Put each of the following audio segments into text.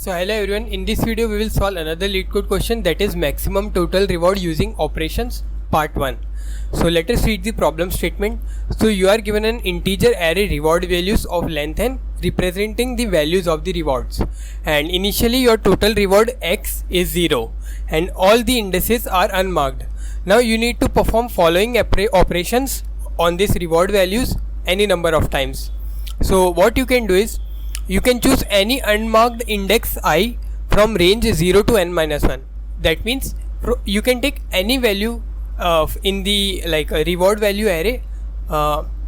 So hello everyone, in this video we will solve another LeetCode question, that is maximum total reward using operations part 1. So let us read the problem statement. So you are given an integer array reward values of length n representing the values of the rewards, and initially your total reward x is 0 and all the indices are unmarked. Now you need to perform following operations on this reward values any number of times. So what you can do is you can choose any unmarked index I from range 0 to n minus 1. That means you can take any value in the reward value array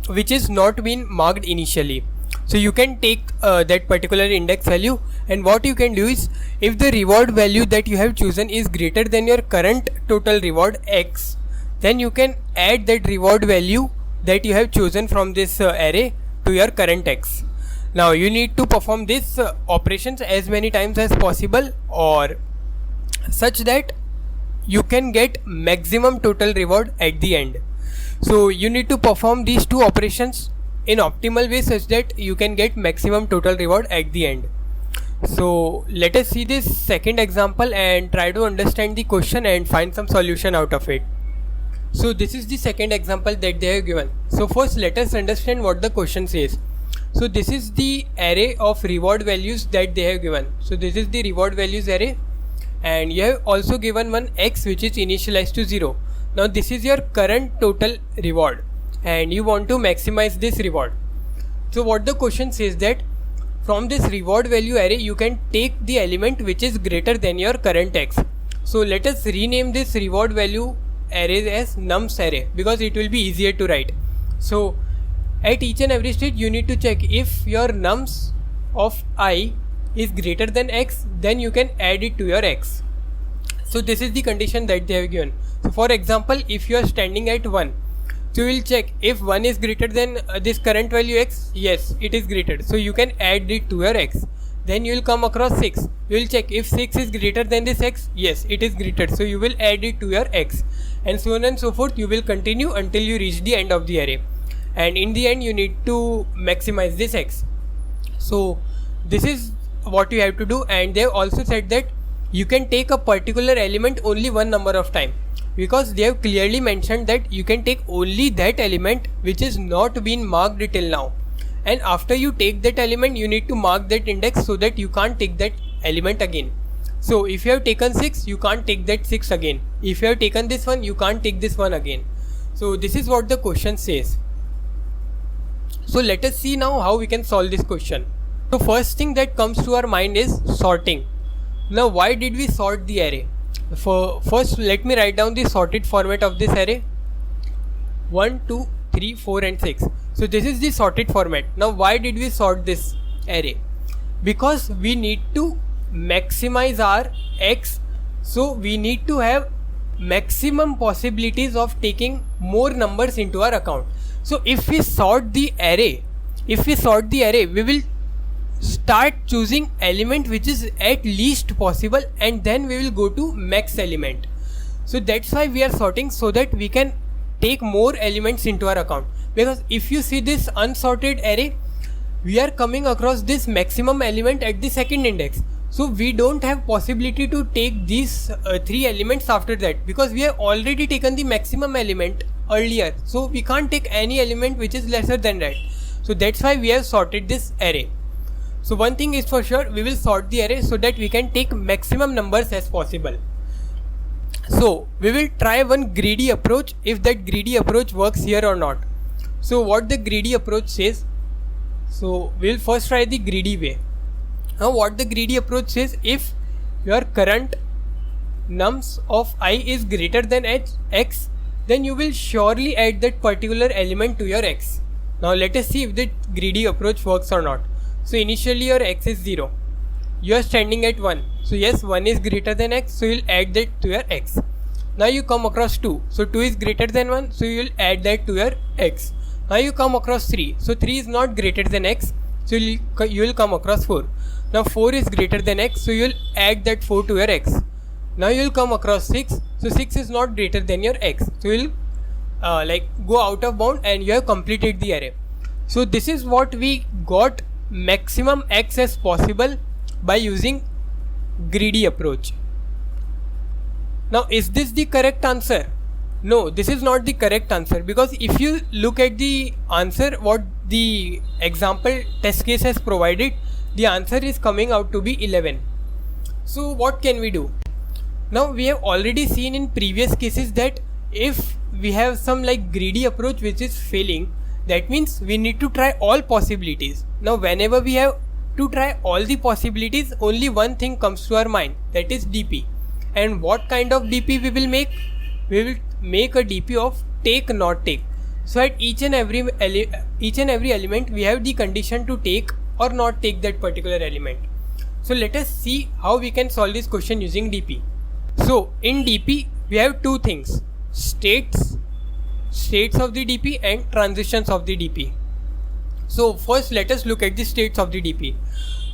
which is not been marked initially. So you can take that particular index value, and what you can do is, if the reward value that you have chosen is greater than your current total reward x, then you can add that reward value that you have chosen from this array to your current x. Now you need to perform this operations as many times as possible, or such that you can get maximum total reward at the end. So you need to perform these two operations in optimal way such that you can get maximum total reward at the end. So let us see this second example and try to understand the question and find some solution out of it. So this is the second example that they have given. So first let us understand what the question says. So this is the array of reward values that they have given. So this is the reward values array, and you have also given one x which is initialized to 0. Now this is your current total reward and you want to maximize this reward. So what the question says that from this reward value array you can take the element which is greater than your current x. So let us rename this reward value array as nums array because it will be easier to write. So at each and every stage you need to check if your nums of I is greater than x, then you can add it to your x. So this is the condition that they have given. So for example, if you are standing at 1, so you will check if 1 is greater than this current value x, yes it is greater, so you can add it to your x. Then you will come across 6, you will check if 6 is greater than this x, yes it is greater, so you will add it to your x, and so on and so forth. You will continue until you reach the end of the array, and in the end you need to maximize this x. So this is what you have to do, and they have also said that you can take a particular element only one number of time, because they have clearly mentioned that you can take only that element which is not been marked till now, and after you take that element you need to mark that index so that you can't take that element again. So if you have taken 6, you can't take that 6 again. If you have taken this one, you can't take this one again. So this is what the question says. So let us see now how we can solve this question. So first thing that comes to our mind is sorting. Now why did we sort the array? First let me write down the sorted format of this array. 1, 2, 3, 4 and 6. So this is the sorted format. Now why did we sort this array? Because we need to maximize our x. So we need to have maximum possibilities of taking more numbers into our account. So if we sort the array, we will start choosing element which is at least possible, and then we will go to max element. So that's why we are sorting, so that we can take more elements into our account. Because if you see this unsorted array, we are coming across this maximum element at the second index. So we don't have possibility to take these 3 elements after that, because we have already taken the maximum element earlier. So we can't take any element which is lesser than that. So that's why we have sorted this array. So one thing is for sure, we will sort the array so that we can take maximum numbers as possible. So we will try one greedy approach, if that greedy approach works here or not. So what the greedy approach says, so we will first try the greedy way. Now what the greedy approach says, if your current nums of I is greater than x, then you will surely add that particular element to your x. Now let us see if the greedy approach works or not. So initially your x is 0, you are standing at 1, so yes 1 is greater than x, so you will add that to your x. Now you come across 2, so 2 is greater than 1, so you will add that to your x. Now you come across 3, so 3 is not greater than x, so you will come across 4. Now 4 is greater than x, so you will add that 4 to your x. Now you will come across 6, so 6 is not greater than your x, so you will go out of bound and you have completed the array. So this is what we got maximum x as possible by using greedy approach. Now is this the correct answer? No, this is not the correct answer, because if you look at the answer what the example test case has provided, the answer is coming out to be 11. So what can we do? Now we have already seen in previous cases that if we have some like greedy approach which is failing, that means we need to try all possibilities. Now whenever we have to try all the possibilities, only one thing comes to our mind, that is DP. And what kind of DP we will make? We will make a DP of take not take. So at each and every element we have the condition to take or not take that particular element. So let us see how we can solve this question using DP. So in DP we have two things: states of the DP and transitions of the DP. So first let us look at the states of the DP.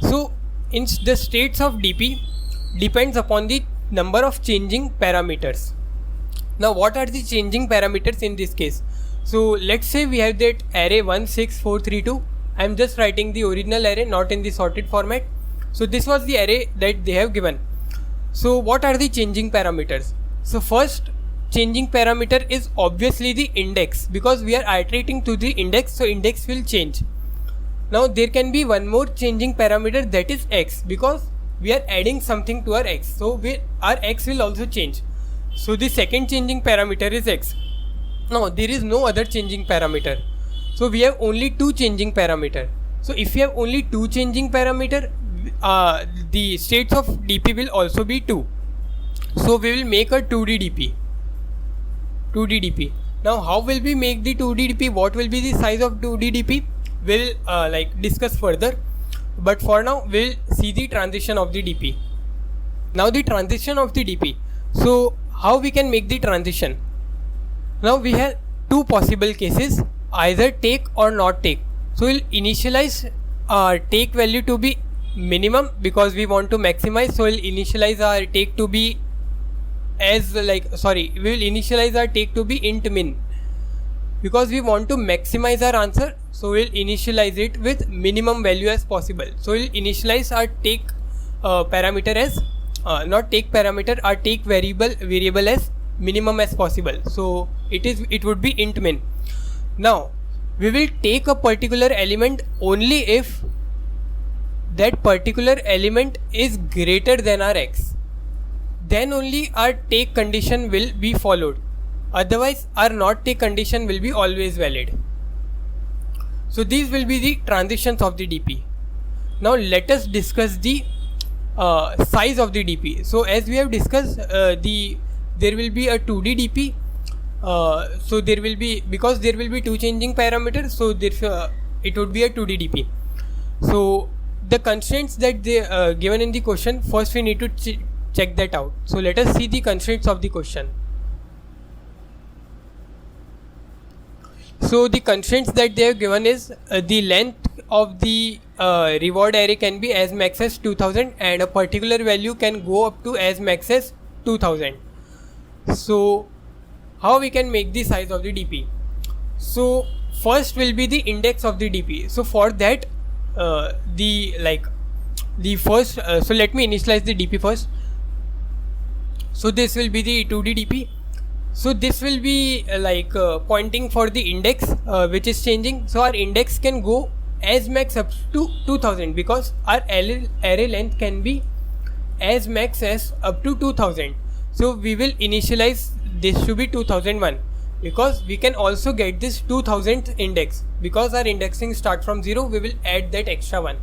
So in the states of DP depends upon the number of changing parameters. Now what are the changing parameters in this case? So let's say we have that array 1 6 4 3 2. I am just writing the original array, not in the sorted format. So this was the array that they have given. So what are the changing parameters? So first changing parameter is obviously the index, because we are iterating to the index, so index will change. Now there can be one more changing parameter, that is x, because we are adding something to our x, so our x will also change. So the second changing parameter is x. Now there is no other changing parameter, so we have only two changing parameter. So if we have only two changing parameter, the states of DP will also be 2. So we will make a 2D DP. Now how will we make the 2D DP? What will be the size of 2D DP? We'll discuss further, but for now we'll see the transition of the DP. Now the transition of the DP. So how we can make the transition? Now we have two possible cases, either take or not take. So we'll initialize our take value to be minimum because we want to maximize. So we'll initialize our take to be we will initialize our take to be int min, because we want to maximize our answer. So we'll initialize it with minimum value as possible. So we'll initialize our take parameter as not take parameter, our take variable as minimum as possible. So it would be int min. Now we will take a particular element only if that particular element is greater than our x. Then only our take condition will be followed. Otherwise our not take condition will be always valid. So these will be the transitions of the DP. Now let us discuss the size of the DP. So as we have discussed, there will be a 2D DP. So there will be, because there will be two changing parameters, so it would be a 2D DP. So the constraints that they given in the question, first we need to check that out. So let us see the constraints of the question. So the constraints that they have given is the length of the reward array can be as max as 2000 and a particular value can go up to as max as 2000. So how we can make the size of the DP? So first will be the index of the DP. So for that so let me initialize the DP first. So this will be the 2D DP. So this will be pointing for the index which is changing. So our index can go as max up to 2000 because our array length can be as max as up to 2000. So we will initialize this to be 2001 because we can also get this 2000th index. Because our indexing start from 0, we will add that extra one.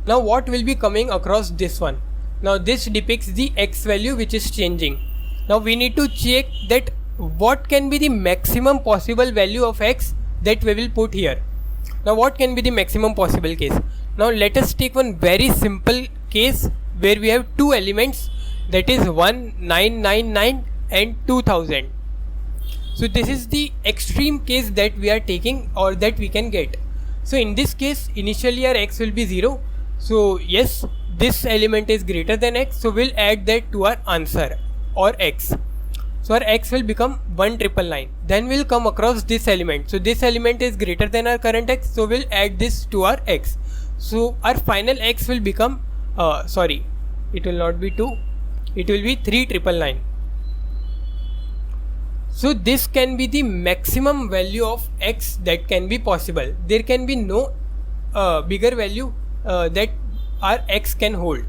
Now what will be coming across this one? Now this depicts the x value which is changing. Now we need to check that what can be the maximum possible value of x that we will put here. Now what can be the maximum possible case? Now let us take one very simple case where we have two elements, that is 1999 and 2000. So this is the extreme case that we are taking or that we can get. So in this case initially our x will be 0. So yes, this element is greater than x, so we'll add that to our answer or x. So our x will become 1999. Then we'll come across this element. So this element is greater than our current x, so we'll add this to our x. So our final x will become it will not be 2, it will be 3999. So this can be the maximum value of x that can be possible. There can be no bigger value that our x can hold.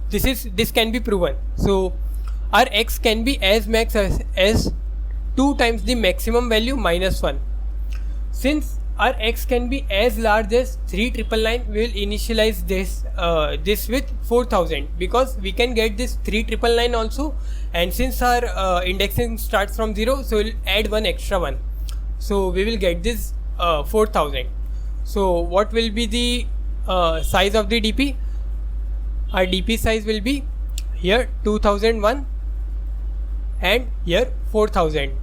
This can be proven. So our x can be as max as 2 times the maximum value minus 1. Since our x can be as large as 3999, we will initialize this with 4000, because we can get this 3999 also, and since our indexing starts from 0, so we'll add one extra one, so we will get this 4000. So what will be the size of the DP? Our DP size will be here 2001 and here 4000.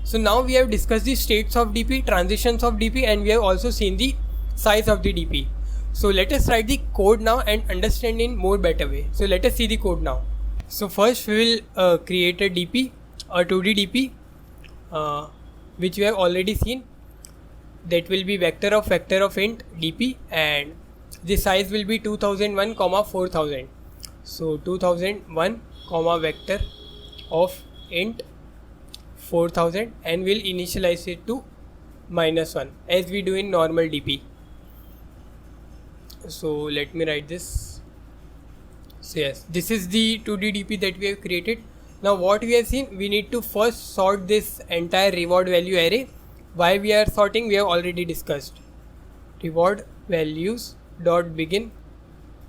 So now we have discussed the states of DP, transitions of DP, and we have also seen the size of the DP. So let us write the code now and understand in more better way. So let us see the code now. So first we will create a DP, a 2D DP, which we have already seen. That will be vector of int DP, and the size will be 2001, 4000. So 2001, vector of int 4000, and we'll initialize it to -1 as we do in normal DP. So let me write this. So yes, this is the 2D DP that we have created. Now what we have seen, we need to first sort this entire reward value array. Why we are sorting, we have already discussed. Reward values dot begin,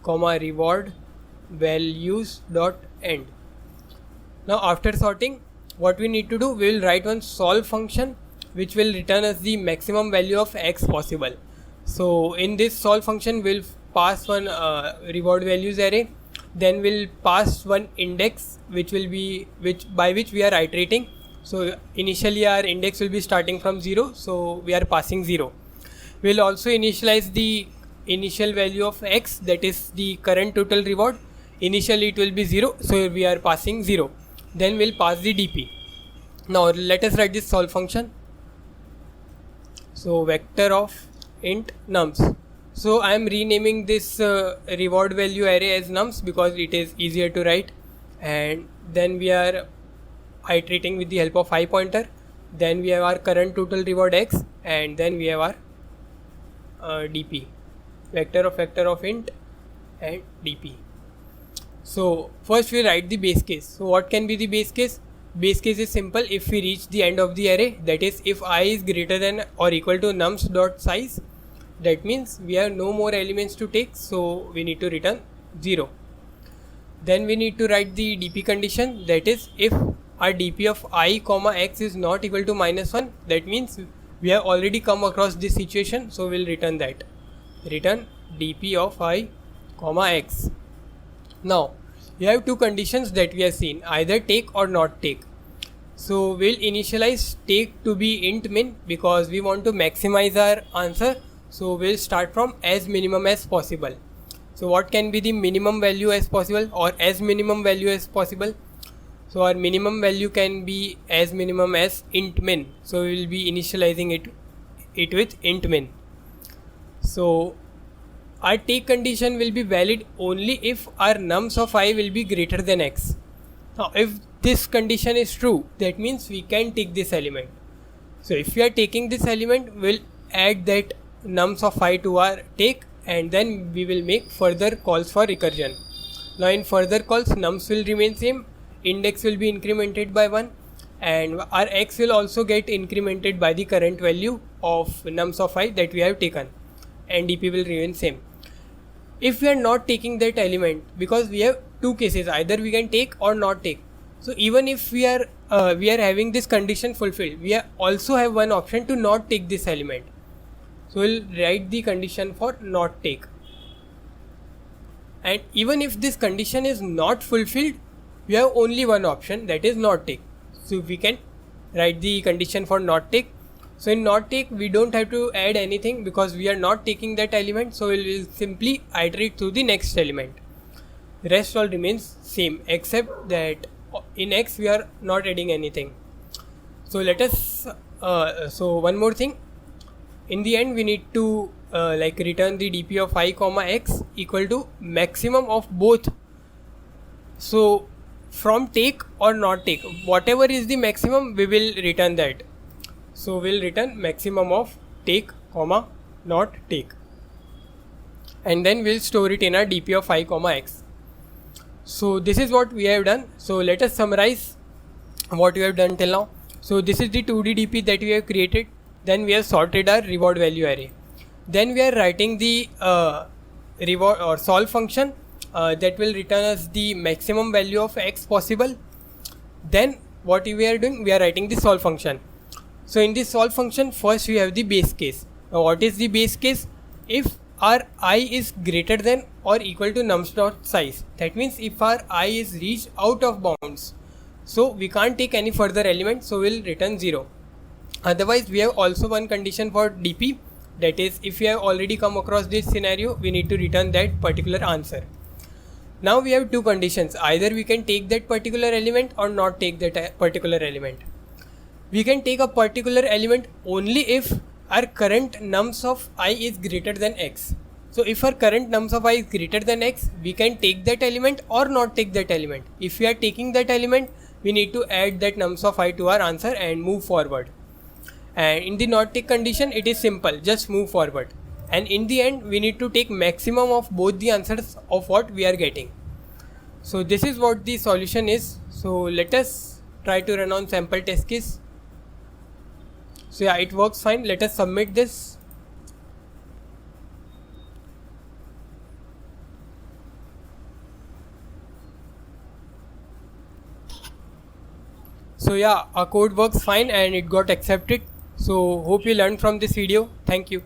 reward values dot end. Now after sorting, what we need to do, we will write one solve function which will return us the maximum value of x possible. So in this solve function, we'll pass one reward values array, then we'll pass one index by which we are iterating. So initially our index will be starting from 0, so we are passing 0. We'll also initialize the initial value of x, that is the current total reward. Initially it will be 0, so we are passing 0. Then we'll pass the DP. Now let us write this solve function. So vector of int nums. So I am renaming this reward value array as nums because it is easier to write, and then we are iterating with the help of I pointer. Then we have our current total reward x, and then we have our DP, vector of int and DP. So first we write the base case. So what can be the base case? Base case is simple. If we reach the end of the array, that is if I is greater than or equal to nums dot size, that means we have no more elements to take, so we need to return 0. Then we need to write the DP condition, that is if our DP of I x is not equal to -1, that means we have already come across this situation, so we'll return that. Return DP of I x. Now we have two conditions that we have seen, either take or not take. So we'll initialize take to be int min because we want to maximize our answer. So we'll start from as minimum as possible. So what can be the minimum value as possible or as minimum value as possible? So our minimum value can be as minimum as int min. So we will be initializing it with int min. So our take condition will be valid only if our nums of I will be greater than x. Now if this condition is true, that means we can take this element. So if we are taking this element, we'll add that nums of I to our take, and then we will make further calls for recursion. Now in further calls, nums will remain same, index will be incremented by 1, and our x will also get incremented by the current value of nums of I that we have taken, and DP will remain same. If we are not taking that element, because we have two cases, either we can take or not take. So even if we are having this condition fulfilled, we also have one option to not take this element. So we'll write the condition for not take. And even if this condition is not fulfilled, we have only one option, that is not take. So we can write the condition for not take. So in not take, we don't have to add anything because we are not taking that element. So we will simply iterate through the next element. The rest all remains same, except that in x we are not adding anything. So let us so one more thing. In the end, we need to return the DP of I x equal to maximum of both So from take or not take, whatever is the maximum, we will return that. So we'll return maximum of take comma not take, and then we'll store it in our dp of I comma x. So this is what we have done. So let us summarize what we have done till now. So this is the 2D dp that we have created. Then we have sorted our reward value array. Then we are writing the reward or solve function that will return us the maximum value of x possible. Then what we are doing, we are writing the solve function. So in this solve function, first we have the base case. Now what is the base case? If our I is greater than or equal to nums dot size, that means if our I is reached out of bounds, so we can't take any further element, so we'll return 0. Otherwise we have also one condition for dp, that is if we have already come across this scenario, we need to return that particular answer. Now we have two conditions, either we can take that particular element or not take that particular element. We can take a particular element only if our current nums of I is greater than x. So if our current nums of I is greater than x, we can take that element or not take that element. If we are taking that element, we need to add that nums of I to our answer and move forward. And in the not take condition, it is simple, just move forward. And in the end, we need to take maximum of both the answers of what we are getting. So this is what the solution is. So let us try to run on sample test case. So yeah, it works fine. Let us submit this. So yeah, our code works fine and it got accepted. So hope you learned from this video. Thank you.